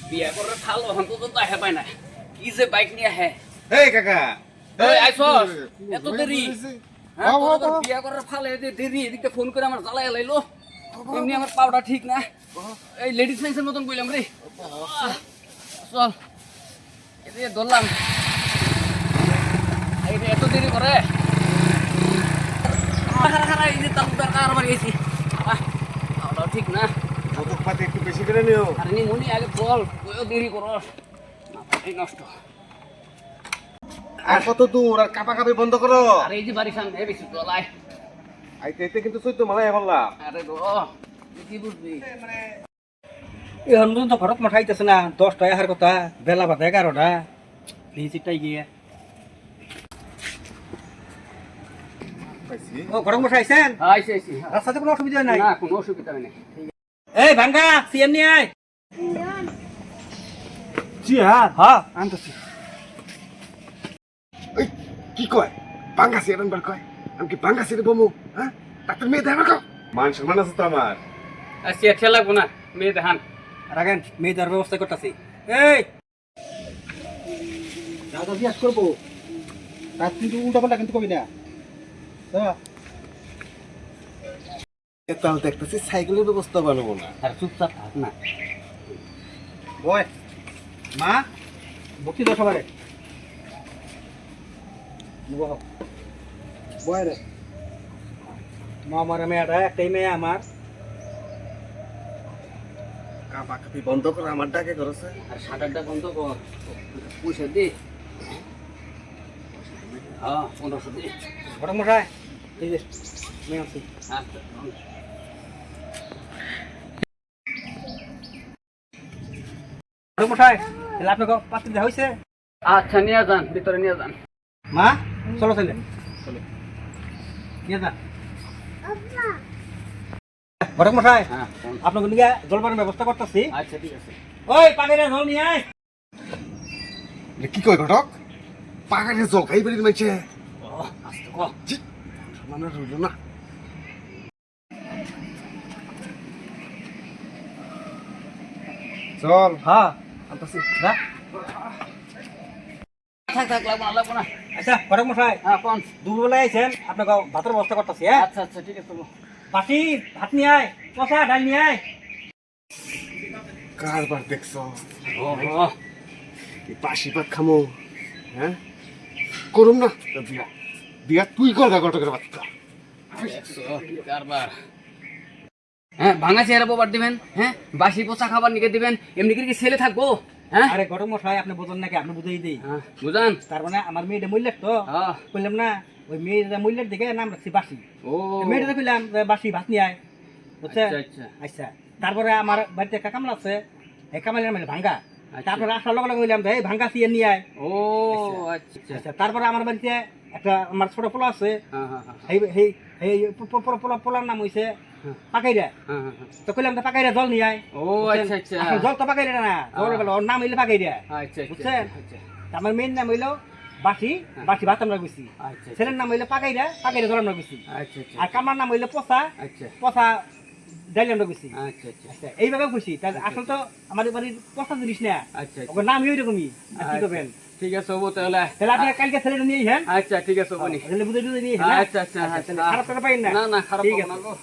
বিয়া করে খালো অন্তত তো আহে পায় না কি যে বাইক নিয়ে আহে এই কাকা এই আইছস এত দেরি হ্যাঁ বিয়া করার ফালে দেরি এদিকে ফোন করে আমার জ্বালায় লাইলো এমনি আমার পাউডার ঠিক না এই লেডিস মেন্সের মতন কইলাম রে চল এদিকে ধরলাম এই রে এত দেরি করে এই যে তালুদার কার বাড়ি গেছি পাউডার ঠিক না কতক পাতে একটু বেশি করে নিও আরে নি মনি আগে বল কইও দেরি করস মাথাটাই নষ্ট আর কত দূর আর কাপাকাপি বন্ধ করো আরে এই যে বাড়ি সামনে বেশি চলাই আইতে আইতে কিন্তু চৈত্য মালাই বললাম আরে গো কি বুঝবি এখন পর্যন্ত ঘরত মাঠাইতেছে না 10টায় আসার কথা বেলা বাদে 11টা লিচিটাই গিয়ে পাইছি ও ঘরত মাঠাইছেন আইছি আইছি রাস্তাতে কোনো অসুবিধা নাই না কোনো অসুবিধা নেই এই ভাঙ্গা সিএম নিয়ে আয় জি হ্যাঁ হ্যাঁ আনতেছি এই কি কয় বাঙ্গাসি এরনবার কয় আমি কি বাঙ্গাসি রে বমু হ্যাঁ ডাক্তার মেয়ে দেখা রাখো মান সম্মান আছে তো আমার আচ্ছা খেলা লাগবো না মেয়ে দেখান রাখেন মেয়েদের ব্যবস্থা করতেছি এই দাদা বিয়াস করবো রাত কিন্তু উল্টা পাল্টা কিন্তু কবি না তাহলে দেখতেছি সাইকেলের ব্যবস্থা বানাবো না আর চুপচাপ থাক না বয় মা বকি দাও সবারে বয় রে মা আমার মেয়েটা একটাই মেয়ে আমার কাপাকাপি বন্ধ করে আমার ডাকে করেছে আর শাটারটা বন্ধ কর পয়সা দে হ্যাঁ 1500 দে ঘটক মশাই এই যে মেয়ে আছি আচ্ছা ঘটক মশাই তাহলে আপনাকে পাত্র দেওয়া হয়েছে আচ্ছা নিয়ে যান ভিতরে নিয়ে যান মা চলো ছেলে চলো নিয়ে যান ঘটক মশাই হ্যাঁ আপনাকে নিয়ে জলপানের ব্যবস্থা করতেছি আচ্ছা ঠিক আছে ওই পাখিরা জল নিয়ে আয় কি কয় ঘটক পাগারে জল খাই বেরিয়ে মাইছে আস্তে কর মানে রইল না চল হ্যাঁ আনতাছি যা থাক থাক লাগবো না আচ্ছা ঘটক মশাই হ্যাঁ কোন দুপুরবেলায় আইছেন আপনাকে ভাতের ব্যবস্থা করতেছি হ্যাঁ আচ্ছা আচ্ছা ঠিক আছে বাটি ভাত নিয়ে আয় কষা ডাল নিয়ে আয় কারবার দেখছ ও এই পাশি পাত খামো হ্যাঁ করুম না তো বিয়া বিয়া তুই কর গা ঘটকের বাচ্চা কারবার হ্যাঁ ভাঙা চেহারা বোবার দিবেন হ্যাঁ বাসি পোচা খাবার নিকে দিবেন এমনি কি ছেলে থাকবো হ্যাঁ আরে ঘটক মশাই আপনি বোঝেন নাকি আপনি বুঝেই দিই বুঝান তার মানে আমার মেয়েটা মূল্যের তো হ্যাঁ বললাম না ওই মেয়েটা মূল্যের দিকে নাম রাখছি বাসি ও মেয়েটা কইলাম যে বাসি ভাত নিয়ে আয় বুঝছে আচ্ছা আচ্ছা আচ্ছা তারপরে আমার বাড়িতে একটা কামলা আছে এই কামালের মানে ভাঙ্গা তারপরে আসার লগে লগে বললাম যে এই ভাঙ্গা সিয়ে নিয়ে আয় ও আচ্ছা আচ্ছা তারপরে আমার বাড়িতে একটা আমার ছোট পোলা আছে হ্যাঁ হ্যাঁ হ্যাঁ এই এই এই পোলার নাম হইছে পাকাইরা হ্যাঁ হ্যাঁ তো কইলাম তো পাকাইরা জল নিয়ে আয় ও আচ্ছা আচ্ছা আসলে জল তো পাকাইরা না জল বলে ওর নাম হইলে পাকাইরা আচ্ছা বুঝছেন আচ্ছা আমার মেয়ের নাম হইলো বাসি বাসি ভাত আমরা গেছি আচ্ছা ছেলের নাম হইলো পাকাইরা পাকাইরা জল আমরা গেছি আচ্ছা আচ্ছা আর কামার নাম হইলো পচা আচ্ছা পচা ডাইল আমরা গেছি আচ্ছা আচ্ছা আচ্ছা এইভাবে খুশি তাহলে আসলে তো আমাদের বাড়ির পচা জিনিস না আচ্ছা ওর নাম ওই রকমই আর কি করবেন ঠিক আছে হবো তাহলে তাহলে আপনি কালকে ছেলেটা নিয়ে হ্যাঁ আচ্ছা ঠিক আছে হবো নি তাহলে বুঝে নিয়ে হ্যাঁ আচ্ছা আচ্ছা খারাপ টাকা পাইন না না না খারাপ ঠিক হবে না আছে গো